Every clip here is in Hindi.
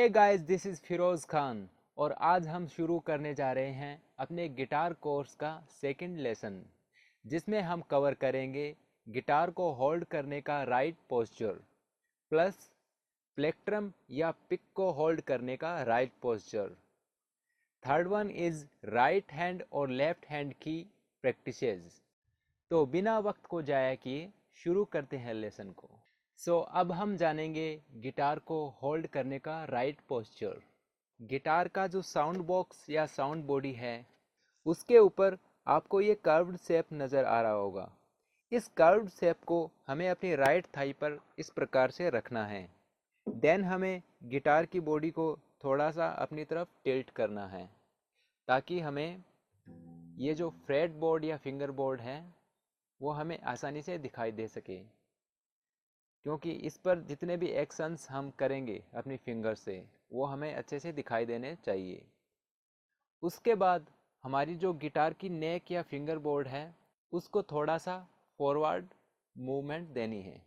Hey guys, this is Firoz Khan और आज हम शुरू करने जा रहे हैं अपने गिटार कोर्स का सेकंड लेसन, जिसमें हम कवर करेंगे गिटार को होल्ड करने का राइट पोस्चर प्लस प्लेक्ट्रम या पिक को होल्ड करने का right posture. Third one is right hand और लेफ्ट हैंड की प्रैक्टिसेस। तो बिना वक्त को जाया किए शुरू करते हैं लेसन को। अब हम जानेंगे गिटार को होल्ड करने का राइट पोस्चर। गिटार का जो साउंड बॉक्स या साउंड बॉडी है, उसके ऊपर आपको ये कर्व्ड शेप नज़र आ रहा होगा। इस कर्व्ड शेप को हमें अपनी राइट थाई पर इस प्रकार से रखना है। देन हमें गिटार की बॉडी को थोड़ा सा अपनी तरफ टिल्ट करना है, ताकि हमें ये जो फ्रेट बोर्ड या फिंगर बोर्ड है वो हमें आसानी से दिखाई दे सके, क्योंकि इस पर जितने भी एक्शंस हम करेंगे अपनी फिंगर से वो हमें अच्छे से दिखाई देने चाहिए। उसके बाद हमारी जो गिटार की नेक या फिंगर बोर्ड है उसको थोड़ा सा फॉरवर्ड मूवमेंट देनी है,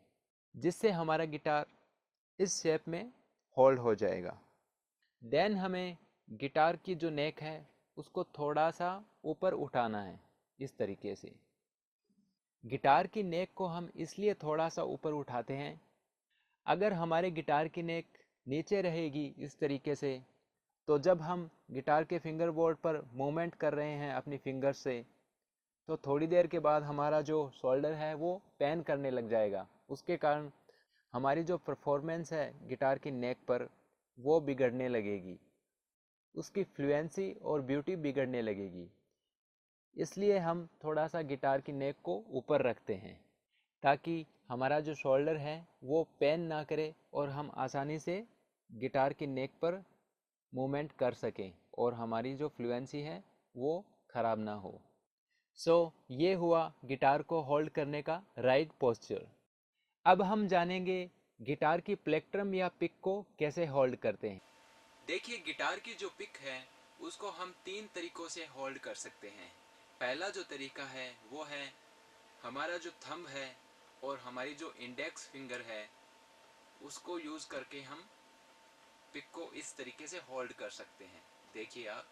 जिससे हमारा गिटार इस शेप में होल्ड हो जाएगा। देन हमें गिटार की जो नेक है उसको थोड़ा सा ऊपर उठाना है इस तरीके से। गिटार की नेक को हम इसलिए थोड़ा सा ऊपर उठाते हैं, अगर हमारे गिटार की नेक नीचे रहेगी इस तरीके से, तो जब हम गिटार के फिंगर बोर्ड पर मूवमेंट कर रहे हैं अपनी फिंगर से, तो थोड़ी देर के बाद हमारा जो शोल्डर है वो पेन करने लग जाएगा। उसके कारण हमारी जो परफॉर्मेंस है गिटार की नेक पर वो बिगड़ने लगेगी, उसकी फ्लुएंसी और ब्यूटी बिगड़ने लगेगी। इसलिए हम थोड़ा सा गिटार की नेक को ऊपर रखते हैं, ताकि हमारा जो शोल्डर है वो पेन ना करे और हम आसानी से गिटार की नेक पर मूवमेंट कर सकें और हमारी जो फ्लुएंसी है वो ख़राब ना हो। ये हुआ गिटार को होल्ड करने का राइट पोस्चर। अब हम जानेंगे गिटार की प्लेक्ट्रम या पिक को कैसे होल्ड करते हैं। देखिए, गिटार की जो पिक है उसको हम 3 तरीकों से होल्ड कर सकते हैं। पहला जो तरीका है वो है हमारा जो थंब है और हमारी जो इंडेक्स फिंगर है उसको यूज करके हम पिक को इस तरीके से होल्ड कर सकते हैं। देखिए आप,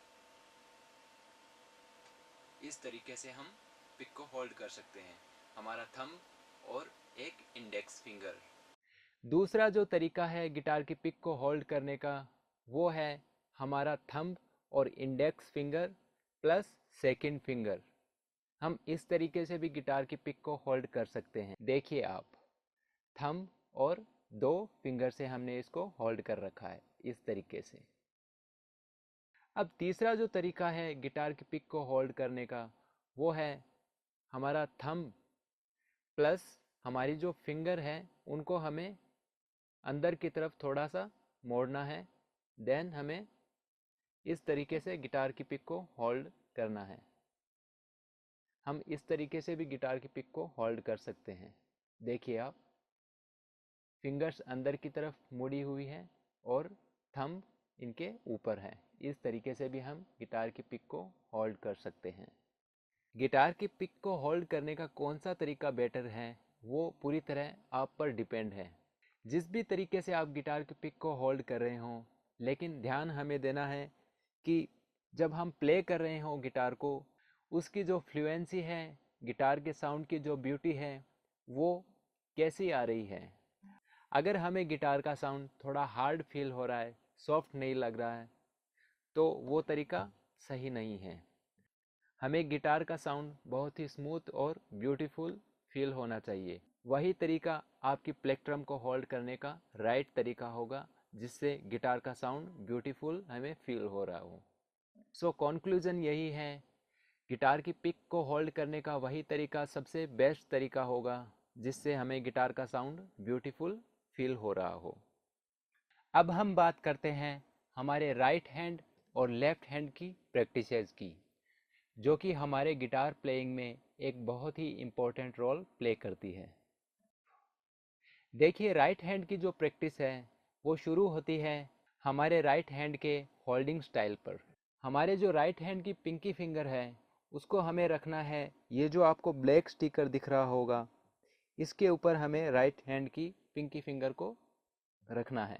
इस तरीके से हम पिक को होल्ड कर सकते हैं, हमारा थंब और एक इंडेक्स फिंगर। दूसरा जो तरीका है गिटार की पिक को होल्ड करने का वो है हमारा थंब और index finger plus second finger. हम इस तरीके से भी गिटार की पिक को होल्ड कर सकते हैं। देखिए आप, थंब और 2 फिंगर से हमने इसको होल्ड कर रखा है इस तरीके से। अब तीसरा जो तरीका है गिटार की पिक को होल्ड करने का वो है हमारा थंब प्लस हमारी जो फिंगर है उनको हमें अंदर की तरफ थोड़ा सा मोड़ना है। देन हमें इस तरीके से गिटार की पिक को होल्ड करना है। हम इस तरीके से भी गिटार की पिक को होल्ड कर सकते हैं। देखिए आप, फिंगर्स अंदर की तरफ मुड़ी हुई है और थंब इनके ऊपर है। इस तरीके से भी हम गिटार की पिक को होल्ड कर सकते हैं। गिटार की पिक को होल्ड करने का कौन सा तरीका बेटर है वो पूरी तरह आप पर डिपेंड है। जिस भी तरीके से आप गिटार की पिक को होल्ड कर रहे हों, लेकिन ध्यान हमें देना है कि जब हम प्ले कर रहे हों गिटार को, उसकी जो फ्लुएंसी है, गिटार के साउंड की जो ब्यूटी है वो कैसी आ रही है। अगर हमें गिटार का साउंड थोड़ा हार्ड फील हो रहा है, सॉफ्ट नहीं लग रहा है, तो वो तरीका सही नहीं है। हमें गिटार का साउंड बहुत ही स्मूथ और ब्यूटीफुल फील होना चाहिए। वही तरीका आपकी प्लेक्ट्रम को होल्ड करने का राइट तरीका होगा, जिससे गिटार का साउंड ब्यूटीफुल हमें फील हो रहा हो। कॉन्क्लूजन यही है, गिटार की पिक को होल्ड करने का वही तरीका सबसे बेस्ट तरीका होगा जिससे हमें गिटार का साउंड ब्यूटीफुल फील हो रहा हो। अब हम बात करते हैं हमारे राइट हैंड और लेफ्ट हैंड की प्रैक्टिसेस की, जो कि हमारे गिटार प्लेइंग में एक बहुत ही इम्पोर्टेंट रोल प्ले करती है। देखिए, राइट हैंड की जो प्रैक्टिस है वो शुरू होती है हमारे राइट हैंड के होल्डिंग स्टाइल पर। हमारे जो राइट हैंड की पिंकी फिंगर है उसको हमें रखना है, ये जो आपको ब्लैक स्टिकर दिख रहा होगा इसके ऊपर हमें राइट हैंड की पिंकी फिंगर को रखना है।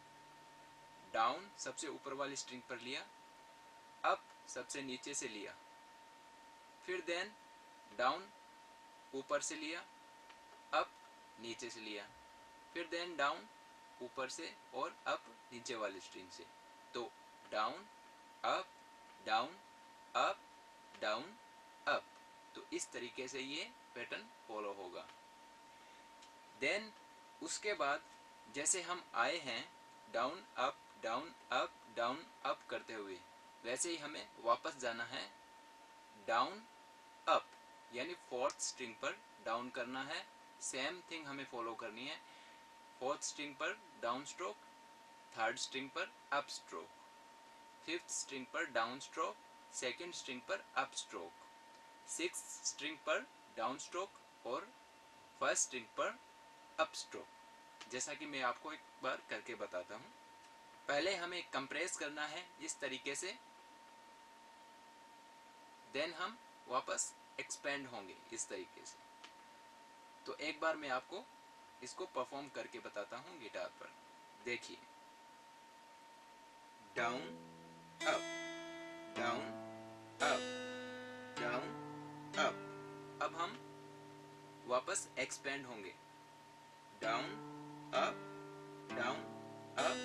डाउन सबसे ऊपर वाली स्ट्रिंग पर लिया, अप सबसे नीचे से लिया, फिर देन डाउन ऊपर से लिया, अप नीचे से लिया, फिर देन डाउन ऊपर से और अप नीचे वाली स्ट्रिंग से। तो down up down up down up, तो इस तरीके से ये पैटर्न फॉलो होगा। देन उसके बाद जैसे हम आए हैं डाउन अप डाउन अप करते हुए, वैसे ही हमें वापस जाना है डाउन अप, यानी फोर्थ स्ट्रिंग पर डाउन करना है। सेम थिंग हमें फॉलो करनी है, फोर्थ स्ट्रिंग पर डाउन स्ट्रोक, थर्ड स्ट्रिंग पर अप स्ट्रोक, फिफ्थ स्ट्रिंग पर डाउन स्ट्रोक, सेकेंड स्ट्रिंग पर अप स्ट्रोक, सिक्स्थ स्ट्रिंग पर डाउन स्ट्रोक और फर्स्ट स्ट्रिंग पर अप स्ट्रोक। जैसा कि मैं आपको एक बार करके बताता हूँ। पहले हमें कंप्रेस करना है इस तरीके से, देन हम वापस एक्सपेंड होंगे इस तरीके से। तो एक बार मैं आपको इसको परफॉर्म करके बताता हूँ गिटार पर। देखिए, down up down up down up. अब हम वापस एक्सपेंड होंगे down up down up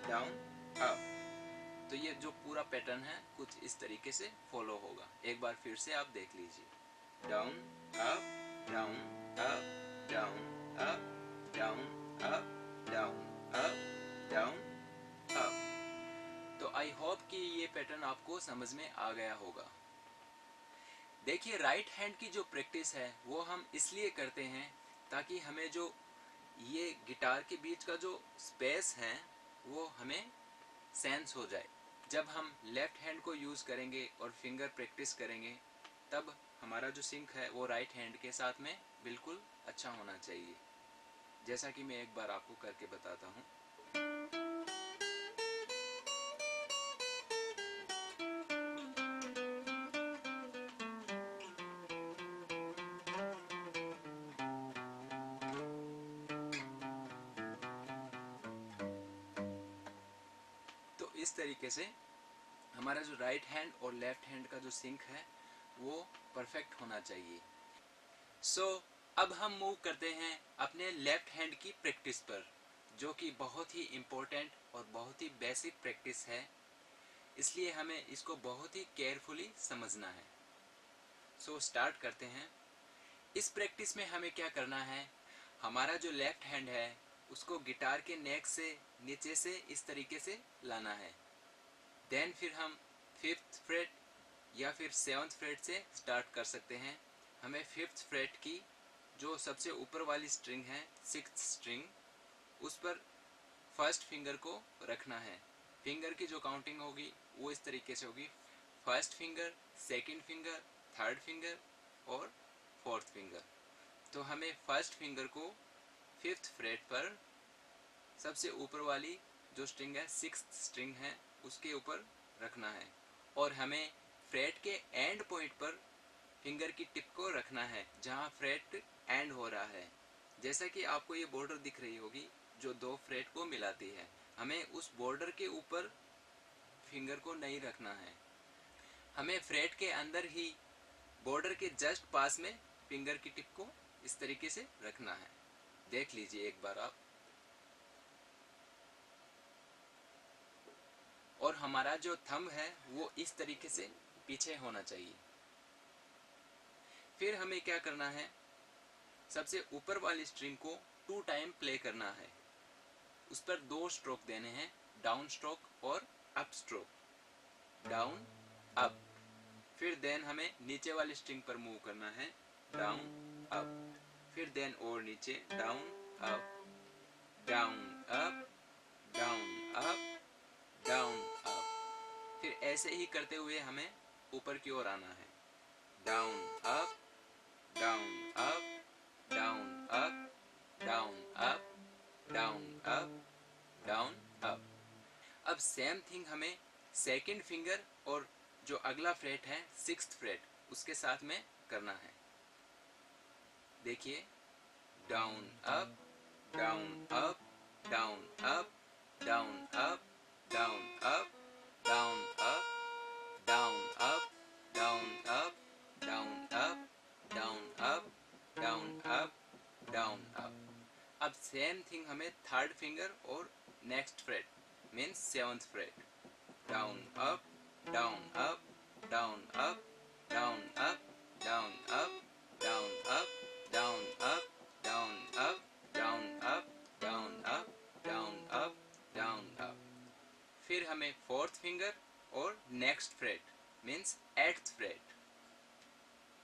down up. तो ये जो पूरा पैटर्न है कुछ इस तरीके से फॉलो होगा। एक बार फिर से आप देख लीजिए, down up down up down up down up down up down up. तो आई होप कि ये पैटर्न आपको समझ में आ गया होगा। देखिए, राइट हैंड की जो प्रैक्टिस है वो हम इसलिए करते हैं ताकि हमें जो ये गिटार के बीच का जो स्पेस है वो हमें सेंस हो जाए। जब हम लेफ्ट हैंड को यूज़ करेंगे और फिंगर प्रैक्टिस करेंगे तब हमारा जो सिंक है वो राइट हैंड के साथ में बिल्कुल अच्छा होना चाहिए। जैसा कि मैं एक बार आपको करके बताता हूँ। तो इस तरीके से हमारा जो राइट हैंड और लेफ्ट हैंड का जो सिंक है वो परफेक्ट होना चाहिए। सो अब हम मूव करते हैं अपने लेफ्ट हैंड की प्रैक्टिस पर, जो कि बहुत ही इम्पोर्टेंट और बहुत ही बेसिक प्रैक्टिस है, इसलिए हमें इसको बहुत ही केयरफुली समझना है। सो स्टार्ट करते हैं। इस प्रैक्टिस में हमें क्या करना है, हमारा जो लेफ्ट हैंड है उसको गिटार के नेक से नीचे से इस तरीके से लाना है। देन फिर हम फिफ्थ फ्रेट या फिर सेवन्थ फ्रेट से स्टार्ट कर सकते हैं। हमें फिफ्थ फ्रेट की जो सबसे ऊपर वाली स्ट्रिंग है, सिक्स्थ स्ट्रिंग, उस पर फर्स्ट फिंगर को रखना है। फिंगर की जो काउंटिंग होगी वो इस तरीके से होगी, first finger, second finger, third finger और फोर्थ फिंगर। तो हमें फर्स्ट फिंगर को फिफ्थ फ्रेट पर सबसे ऊपर वाली जो स्ट्रिंग है, सिक्स्थ स्ट्रिंग है, उसके ऊपर रखना है और हमें फ्रेट के एंड पॉइंट पर फिंगर की टिप को रखना है जहाँ फ्रेट एंड हो रहा है। जैसा कि आपको ये बॉर्डर दिख रही होगी जो दो फ्रेट को मिलाती है, हमें उस बॉर्डर के ऊपर फिंगर को नहीं रखना है। हमें फ्रेट के अंदर ही बॉर्डर के जस्ट पास में फिंगर की टिप को इस तरीके से रखना है। देख लीजिए एक बार आप। और हमारा जो थंब है वो इस तरीके से पीछे होना चाहिए। फिर हमें क्या करना है, सबसे ऊपर वाली स्ट्रिंग को 2 टाइम प्ले करना है। उस पर 2 स्ट्रोक देने हैं, डाउन स्ट्रोक और अप स्ट्रोक। डाउन अप, फिर देन हमें नीचे वाली स्ट्रिंग पर मूव करना है, डाउन अप, फिर देन और नीचे, down up down up down up down up. फिर ऐसे ही करते हुए हमें ऊपर की ओर आना है, down up down up down up down up down up down up. अब सेम थिंग हमें सेकंड फिंगर और जो अगला फ्रेट है, सिक्स्थ फ्रेट, उसके साथ में करना है। देखिए, down up down up down up down up down, up, down, up, down, up, down, up, down, up, down, up, down, up, down, up. अब सेम थिंग हमें थर्ड फिंगर और next freight means seventh freight, down up, down up, down up, down up, down up, down up, down up, down up, down up, down up, down up, down up. फिर हमें फोर्थ फिंगर और next freight means eighth freight,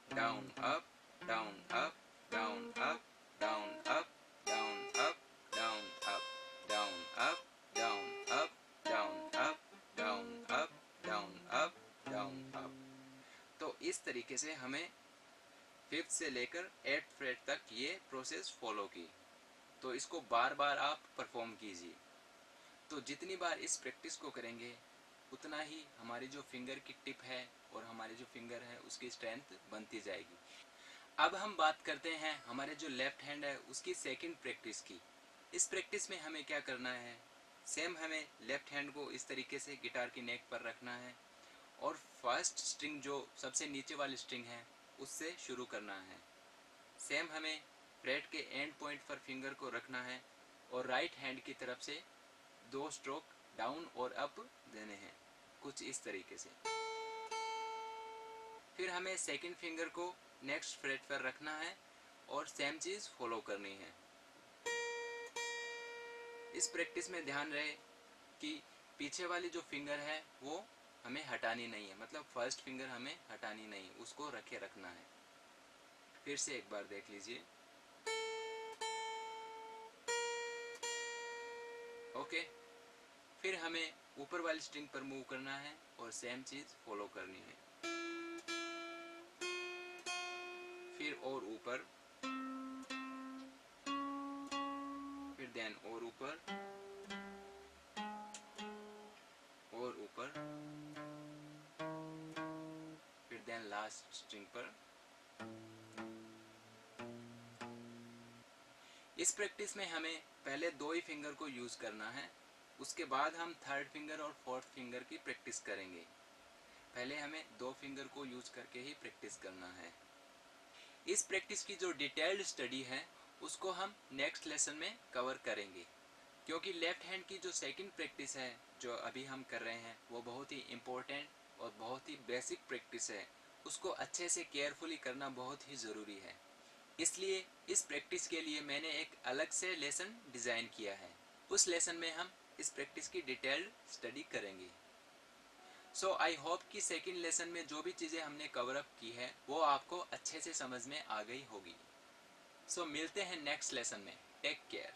down up, down up, down up, down up, down up, down up, down up, down up, down up, down up, down up, down up. तो इस तरीके से हमें फिफ्थ से लेकर एट्थ फ्रेट तक ये प्रोसेस फॉलो की. तो इसको बार बार आप परफॉर्म कीजिए. तो जितनी बार इस प्रैक्टिस को करेंगे उतना ही हमारी जो फिंगर की टिप है और हमारे जो फिंगर है उसकी स्ट्रेंथ बनती जाएगी. अब हम बात करते हैं हमारे जो लेफ्ट हैंड है उसकी सेकंड प्रैक्टिस की. इस प्रैक्टिस में हमें क्या करना है, सेम हमें लेफ्ट हैंड को इस तरीके से गिटार की नेक पर रखना है और फर्स्ट स्ट्रिंग जो सबसे नीचे वाली स्ट्रिंग है उससे शुरू करना है. सेम हमें फ्रेट के एंड पॉइंट पर फिंगर को रखना है और राइट हैंड की तरफ से दो स्ट्रोक डाउन और अप देने हैं कुछ इस तरीके से. फिर हमें सेकंड फिंगर को नेक्स्ट फ्रेट पर रखना है और सेम चीज फॉलो करनी है. इस प्रैक्टिस में ध्यान रहे कि पीछे वाली जो फिंगर है वो हमें हटानी नहीं है, मतलब फर्स्ट फिंगर हमें हटानी नहीं, उसको रखे रखना है. फिर से एक बार देख लीजिए. ओके. फिर हमें ऊपर वाली स्ट्रिंग पर मूव करना है और सेम चीज फॉलो करनी है. फिर और ऊपर, फिर देन और ऊपर, और ऊपर, फिर देन लास्ट स्ट्रिंग पर. इस प्रैक्टिस में हमें पहले दो ही फिंगर को यूज करना है, उसके बाद हम थर्ड फिंगर और फोर्थ फिंगर की प्रैक्टिस करेंगे. पहले हमें दो फिंगर को यूज करके ही प्रैक्टिस करना है. इस प्रैक्टिस की जो डिटेल्ड स्टडी है उसको हम नेक्स्ट लेसन में कवर करेंगे, क्योंकि लेफ्ट हैंड की जो सेकंड प्रैक्टिस है जो अभी हम कर रहे हैं वो बहुत ही इम्पोर्टेंट और बहुत ही बेसिक प्रैक्टिस है. उसको अच्छे से केयरफुली करना बहुत ही ज़रूरी है. इसलिए इस प्रैक्टिस के लिए मैंने एक अलग से लेसन डिज़ाइन किया है. उस लेसन में हम इस प्रैक्टिस की डिटेल्ड स्टडी करेंगे. सो आई होप कि सेकंड लेसन में जो भी चीज़ें हमने कवर अप की है वो आपको अच्छे से समझ में आ गई होगी. सो मिलते हैं नेक्स्ट लेसन में. Take care.